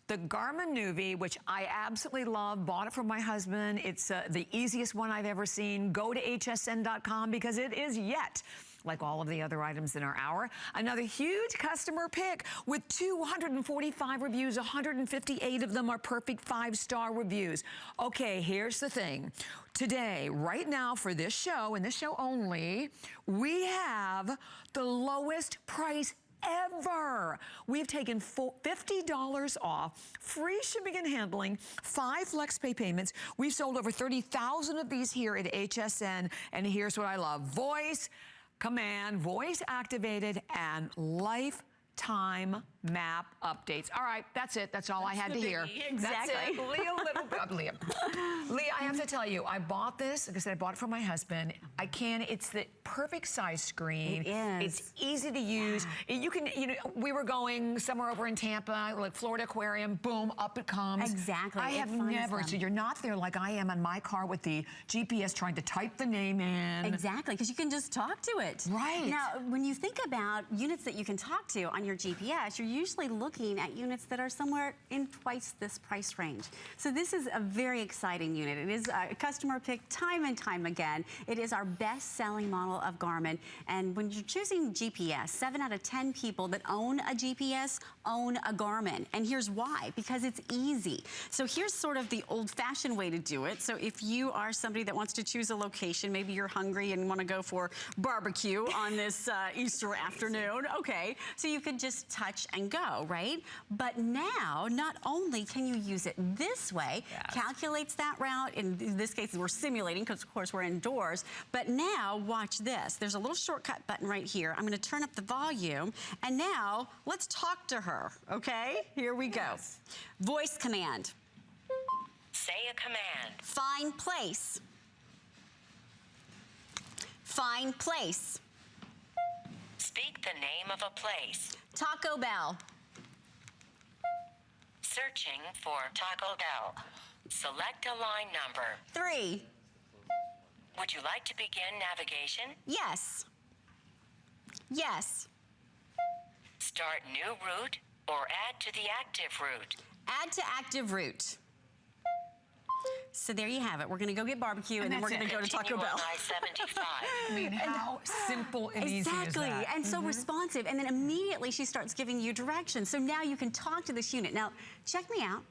The Garmin Nuvi, which I absolutely love, bought it for my husband. It's the easiest one I've ever seen. Go to hsn.com because it is yet, like all of the other items in our hour, another huge customer pick with 245 reviews. 158 of them are perfect 5-star reviews. Okay, here's the thing. Today, right now for this show, and this show only, we have the lowest price ever. We've taken $50 off, free shipping and handling, 5 FlexPay payments. We've sold over 30,000 of these here at HSN, and here's what I love. Voice command, voice activated, and lifetime map updates. All right, that's it. That's all I had to hear. Exactly. That's it. Leah, a little bit. Leah, I have to tell you, I bought this, like I said, I bought it for my husband. It's the perfect size screen. It is. It's easy to use. Yeah. You can, we were going somewhere over in Tampa, like Florida Aquarium, boom, up it comes. Exactly. I have never, so you're not there like I am in my car with the GPS trying to type the name in. Exactly, because you can just talk to it. Right. Now, when you think about units that you can talk to on your GPS, you're usually looking at units that are somewhere in twice this price range. So this is a very exciting unit. It is a customer pick time and time again. It is our best-selling model of Garmin. And when you're choosing GPS, 7 out of 10 people that own a GPS own a Garmin. And here's why, because it's easy. So here's sort of the old-fashioned way to do it. So if you are somebody that wants to choose a location, maybe you're hungry and want to go for barbecue on this Easter afternoon, okay, so you could just touch and go, right? But now, not only can you use it this way, calculates that route, in this case we're simulating because of course we're indoors, but now watch this. There's a little shortcut button right here. I'm going to turn up the volume, and now let's talk to her, okay? Here we go. Voice command. Say a command. Find place. Find place. Speak the name of a place. Taco Bell. Searching for Taco Bell. Select a line number. 3. Would you like to begin navigation? Yes. Yes. Start new route or add to the active route. Add to active route. So there you have it. We're going to go get barbecue, and then we're going to go to Taco Bell. I-75. I mean, how simple and easy is that? Exactly, and so responsive. And then immediately she starts giving you directions. So now you can talk to this unit. Now, check me out.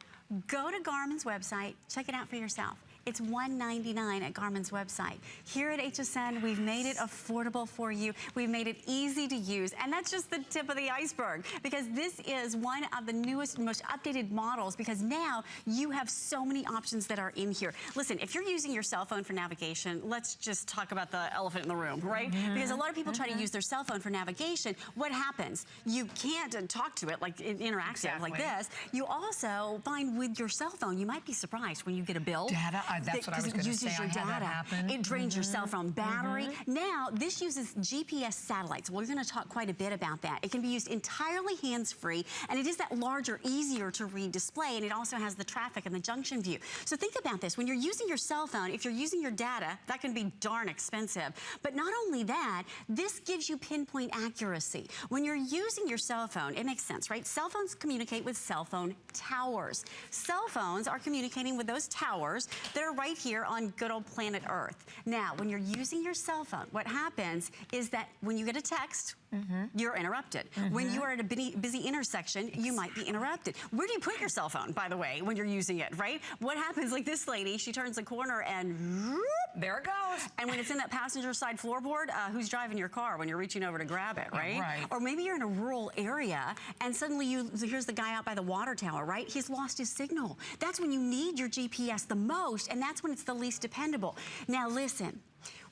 Go to Garmin's website. Check it out for yourself. It's $199 at Garmin's website. Here at HSN, we've made it affordable for you. We've made it easy to use. And that's just the tip of the iceberg, because this is one of the newest, most updated models, because now you have so many options that are in here. Listen, if you're using your cell phone for navigation, let's just talk about the elephant in the room, right? Because a lot of people try to use their cell phone for navigation. What happens? You can't talk to it like interactive like this. You also find with your cell phone, you might be surprised when you get a bill. Data. That's what I was going to say. It uses your data. It drains your cell phone battery. Now, this uses GPS satellites. We're going to talk quite a bit about that. It can be used entirely hands-free, and it is that larger, easier to read display, and it also has the traffic and the junction view. So think about this. When you're using your cell phone, if you're using your data, that can be darn expensive. But not only that, this gives you pinpoint accuracy. When you're using your cell phone, it makes sense, right? Cell phones communicate with cell phone towers. Cell phones are communicating with those towers that are right here on good old planet Earth. Now, when you're using your cell phone, what happens is that when you get a text, you're interrupted. When you are at a busy intersection, you might be interrupted. Where do you put your cell phone, by the way, when you're using it, right? What happens, like this lady, she turns the corner and there it goes. And when it's in that passenger side floorboard, who's driving your car when you're reaching over to grab it, right? Right. Or maybe you're in a rural area and suddenly here's the guy out by the water tower, right? He's lost his signal. That's when you need your GPS the most, and that's when it's the least dependable. Now listen.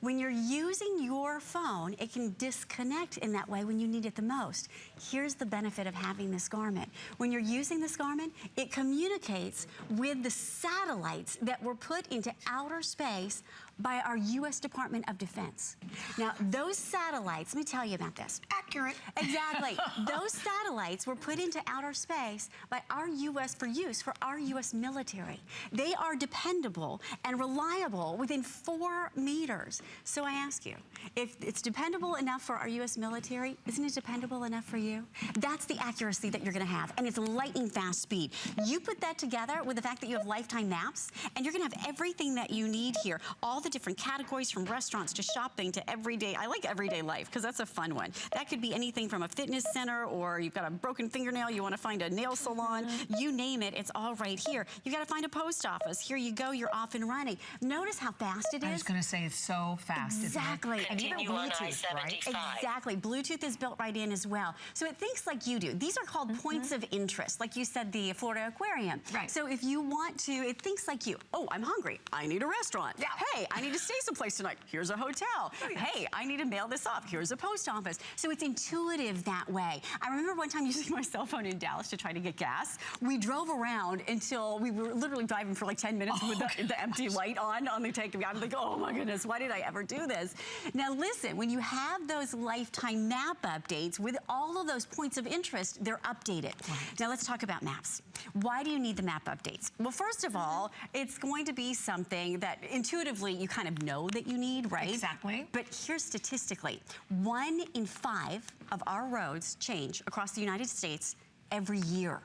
When you're using your phone, it can disconnect in that way when you need it the most. Here's the benefit of having this Garmin. When you're using this Garmin, it communicates with the satellites that were put into outer space by our U.S. Department of Defense. Now, those satellites, let me tell you about this. Accurate. Exactly. Those satellites were put into outer space by our U.S. for use for our U.S. military. They are dependable and reliable within 4 meters. So I ask you, if it's dependable enough for our U.S. military, isn't it dependable enough for you? That's the accuracy that you're gonna have, and it's lightning fast speed. You put that together with the fact that you have lifetime maps, and you're gonna have everything that you need here. All the different categories, from restaurants to shopping to everyday. I like everyday life, because that's a fun one. That could be anything from a fitness center, or you've got a broken fingernail, you wanna find a nail salon, you name it, it's all right here. You gotta find a post office. Here you go, you're off and running. Notice how fast it is. I was gonna say, it's so fast. Exactly. And even Bluetooth, right? Exactly. Bluetooth is built right in as well. So it thinks like you do. These are called points of interest. Like you said, the Florida Aquarium. Right. So if you want to, it thinks like you. Oh, I'm hungry. I need a restaurant. Yeah. Hey, I need to stay someplace tonight. Here's a hotel. Hey, I need to mail this off. Here's a post office. So it's intuitive that way. I remember one time using my cell phone in Dallas to try to get gas. We drove around until we were literally driving for like 10 minutes with the empty light on the tank. I'm like, oh my goodness, why did I ever do this? Now listen, when you have those lifetime map updates with all of those points of interest, they're updated. Right. Now let's talk about maps. Why do you need the map updates? Well, first of all, it's going to be something that intuitively you kind of know that you need, right? Exactly. But here's statistically, 1 in 5 of our roads change across the United States every year.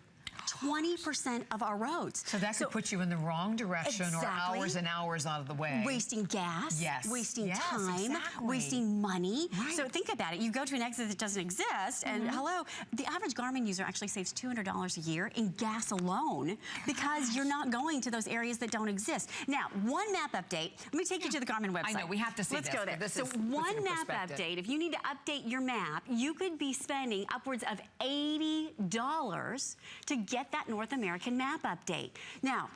20% of our roads. So that could put you in the wrong direction, or hours and hours out of the way. Wasting gas, wasting time, wasting money. Right. So think about it. You go to an exit that doesn't exist, and hello, the average Garmin user actually saves $200 a year in gas alone because you're not going to those areas that don't exist. Now, one map update. Let me take you to the Garmin website. I know, we have to see Let's go there. So one map update, if you need to update your map, you could be spending upwards of $80 to get that North American map update. Now,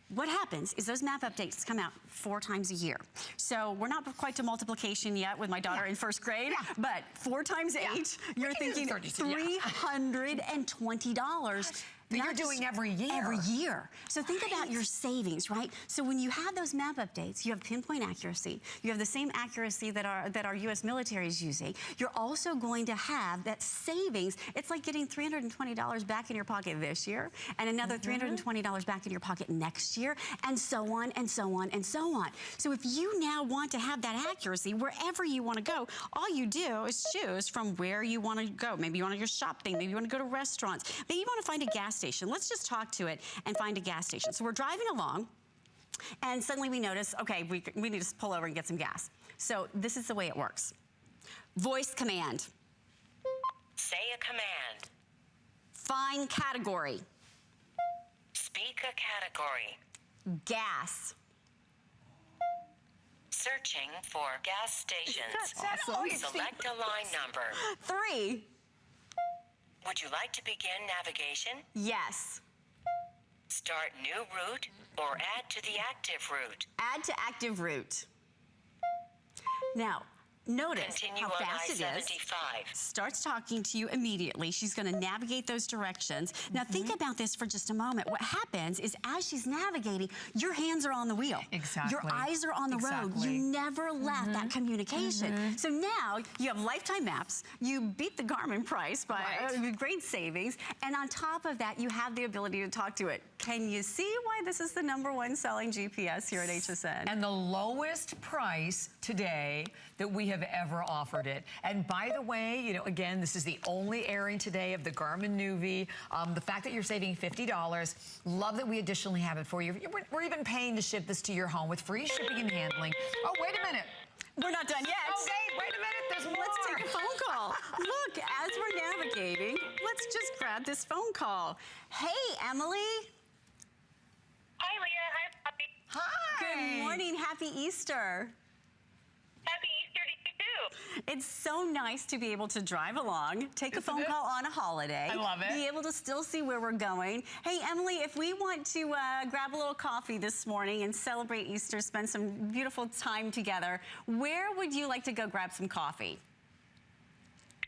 what happens is those map updates come out 4 times a year. So we're not quite to multiplication yet with my daughter in 1st grade, but 4 times 8, you're thinking $320. That you're doing every year. Every year. So think about your savings, right? So when you have those map updates, you have pinpoint accuracy. You have the same accuracy that our U.S. military is using. You're also going to have that savings. It's like getting $320 back in your pocket this year, and another $320 back in your pocket next year, and so on, and so on, and so on. So if you now want to have that accuracy wherever you want to go, all you do is choose from where you want to go. Maybe you want to go shopping. Maybe you want to go to restaurants. Maybe you want to find a gas station. Let's just talk to it and find a gas station. So we're driving along, and suddenly we notice, okay, we need to pull over and get some gas. So this is the way it works. Voice command. Say a command. Find category. Speak a category. Gas. Searching for gas stations. That's awesome. Select a line number. 3. Would you like to begin navigation? Yes. Start new route or add to the active route. Add to active route. Now, notice Continue how on fast it is. I-75. Starts talking to you immediately. She's going to navigate those directions. Now think about this for just a moment. What happens is as she's navigating, your hands are on the wheel. Exactly. Your eyes are on the road. You never left that communication. So now you have lifetime maps. You beat the Garmin price by great savings. And on top of that, you have the ability to talk to it. Can you see why this is the #1 selling GPS here at HSN? And the lowest price today that we have ever offered it. And by the way, you know, again, this is the only airing today of the Garmin Nuvi. The fact that you're saving $50, love that we additionally have it for you. We're even paying to ship this to your home with free shipping and handling. Oh, wait a minute. We're not done yet. Okay, wait a minute, there's more. Let's take a phone call. Look, as we're navigating, let's just grab this phone call. Hey, Emily. Hi, Leah. Hi, Poppy. Hi. Good morning. Happy Easter. Happy Easter to you, too. It's so nice to be able to drive along, take a phone call on a holiday. I love it. Be able to still see where we're going. Hey, Emily, if we want to grab a little coffee this morning and celebrate Easter, spend some beautiful time together, where would you like to go grab some coffee?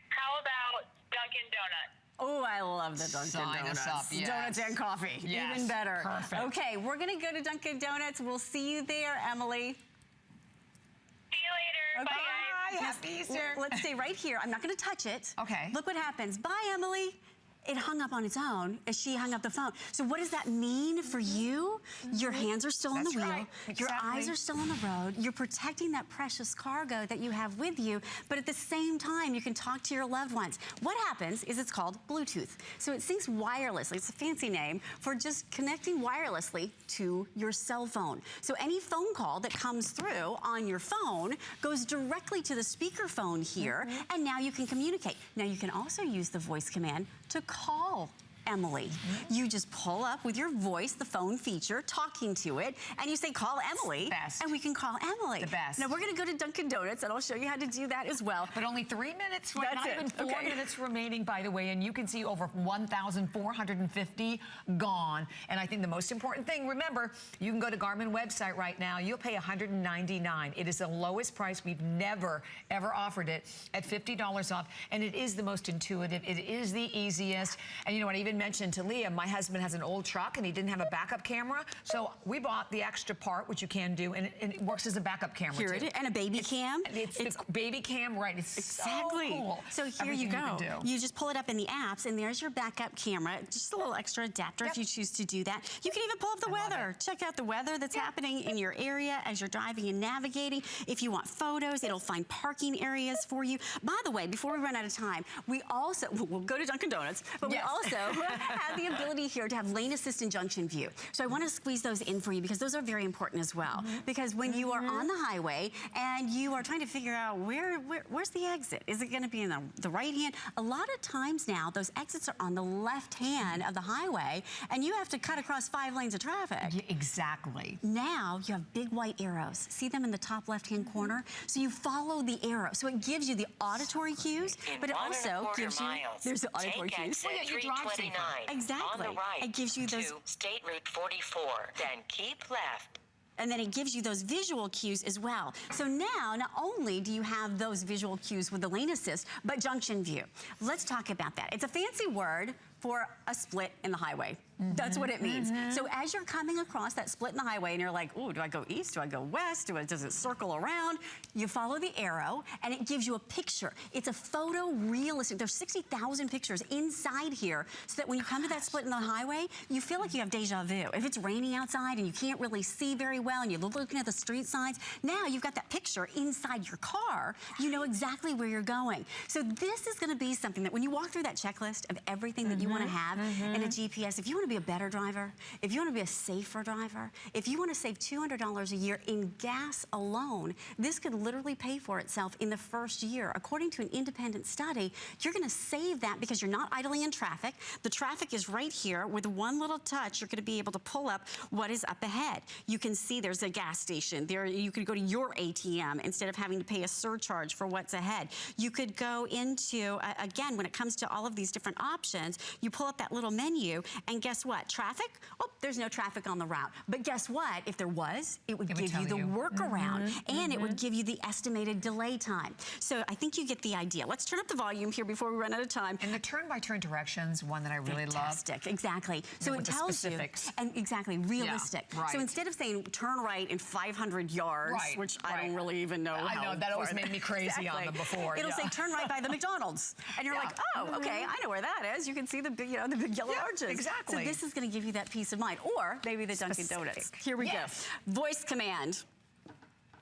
How about Dunkin' Donuts? Oh, I love the Dunkin' Sign Donuts. us up, yes. Donuts and coffee, Yes, even better. perfect. Okay, we're gonna go to Dunkin' Donuts. We'll see you there, Emily. See you later. Okay. Bye, guys. Happy Easter. Let's stay right here. I'm not gonna touch it. Okay. Look what happens. Bye, Emily. it hung up on its own as she hung up the phone. So what does that mean for you? Your hands are still on the wheel. Right. Your Exactly. eyes are still on the road. You're protecting that precious cargo that you have with you, but at the same time, you can talk to your loved ones. What happens is it's called Bluetooth. So it syncs wirelessly. It's a fancy name for just connecting wirelessly to your cell phone. So any phone call that comes through on your phone goes directly to the speakerphone here, and now you can communicate. Now you can also use the voice command to call Emily. You just pull up with your voice, the phone feature, talking to it, and you say, call Emily, Best. and we can call Emily. The best. Now we're gonna go to Dunkin' Donuts, and I'll show you how to do that as well. But only 3 minutes, That's not it. even 4 Okay. minutes remaining, by the way, and you can see over 1,450 gone. And I think the most important thing, remember, you can go to Garmin website right now. You'll pay $199. It is the lowest price. We've never, ever offered it at $50 off, and it is the most intuitive. It is the easiest. And you know what, I even mentioned to Leah, my husband has an old truck, and he didn't have a backup camera, so we bought the extra part, which you can do, and it works as a backup camera, Here too. it is, and a baby cam. It's the baby cam, right? It's Exactly. so cool. So here Everything you go. can do. You just pull it up in the apps, and there's your backup camera. Just a little extra adapter if you choose to do that. You can even pull up the weather. Check out the weather that's happening in your area as you're driving and navigating. If you want photos, it'll find parking areas for you. By the way, before we run out of time, we also, we'll go to Dunkin' Donuts, but Yes. we also have the ability here to have lane assist and junction view. So I want to squeeze those in for you because those are very important as well. Because when you are on the highway and you are trying to figure out where's the exit? Is it going to be in the right hand? A lot of times now, those exits are on the left hand of the highway, and you have to cut across 5 lanes of traffic. Yeah, exactly. Now you have big white arrows. See them in the top left-hand corner? So you follow the arrow. So it gives you the auditory cues, In but it also 1¼ gives you, miles, there's the auditory take cues. exit Well, yeah, you drive 329 Exactly. on the right It gives you those- to State Route 44, then keep left. And then it gives you those visual cues as well. So now, not only do you have those visual cues with the lane assist, but junction view. Let's talk about that. It's a fancy word for a split in the highway. That's what it means. So as you're coming across that split in the highway and you're like, ooh, do I go east? Do I go west? Does it circle around? You follow the arrow and it gives you a picture. It's a photo realistic. There's 60,000 pictures inside here so that when you come to that split in the highway, you feel like you have deja vu. If it's raining outside and you can't really see very well and you're looking at the street signs, now you've got that picture inside your car. You know exactly where you're going. So this is gonna be something that when you walk through that checklist of everything that you wanna have in a GPS, if you wanna be a better driver, if you wanna be a safer driver, if you wanna save $200 a year in gas alone, this could literally pay for itself in the first year. According to an independent study, you're gonna save that because you're not idling in traffic. The traffic is right here. With one little touch, you're gonna be able to pull up what is up ahead. You can see there's a gas station. There, you could go to your ATM instead of having to pay a surcharge for what's ahead. You could go into, again, when it comes to all of these different options, you pull up that little menu, and guess what? Traffic? Oh, there's no traffic on the route. But guess what? If there was, it would give you the workaround, and it would give you the estimated delay time. So I think you get the idea. Let's turn up the volume here before we run out of time. And the turn-by-turn directions, one that I really Fantastic, exactly. So it with the tells you, specifics. and exactly, realistic. Yeah, right. So instead of saying turn right in 500 yards, Right, which I right. don't really even know I how know, that always far made me crazy on them before, It'll yeah. say turn right by the McDonald's. And you're Yeah. like, oh, okay, I know where that is. You can see the big, the big yellow Yeah, arches. exactly. So this is gonna give you that peace of mind. Or maybe the Dunkin' Donuts. Here we Yes. go. Voice command.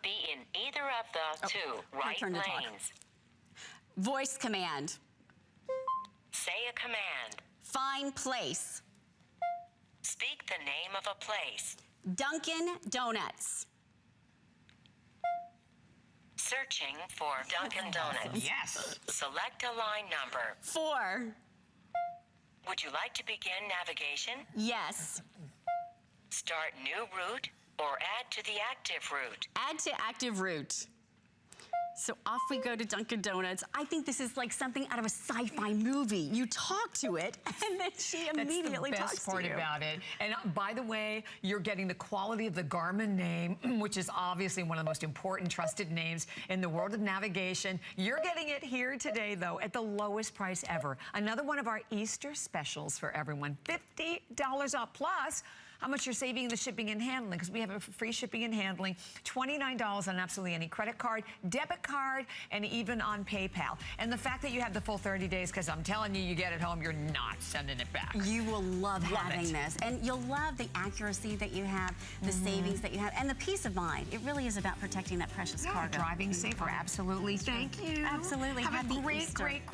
Be in either of the two right turn to talk. lanes. Voice command. Say a command. Find place. Speak the name of a place. Dunkin' Donuts. Searching for Dunkin' Donuts. Yes. Select a line number. 4. Would you like to begin navigation? Yes. Start new route or add to the active route? Add to active route. So off we go to Dunkin' Donuts. I think this is like something out of a sci-fi movie. You talk to it, and then she immediately That's talks the best part to you. about it. And by the way, you're getting the quality of the Garmin name, which is obviously one of the most important trusted names in the world of navigation. You're getting it here today, though, at the lowest price ever. Another one of our Easter specials for everyone. $50 off plus how much you're saving in the shipping and handling, because we have a free shipping and handling, $29 on absolutely any credit card, debit card, and even on PayPal. And the fact that you have the full 30 days, because I'm telling you, you get it home, you're not sending it back. You will love having this. And you'll love the accuracy that you have, the savings that you have, and the peace of mind. It really is about protecting that precious cargo. Driving safer, absolutely. Thank you. Absolutely. Have Happy a great, Easter. great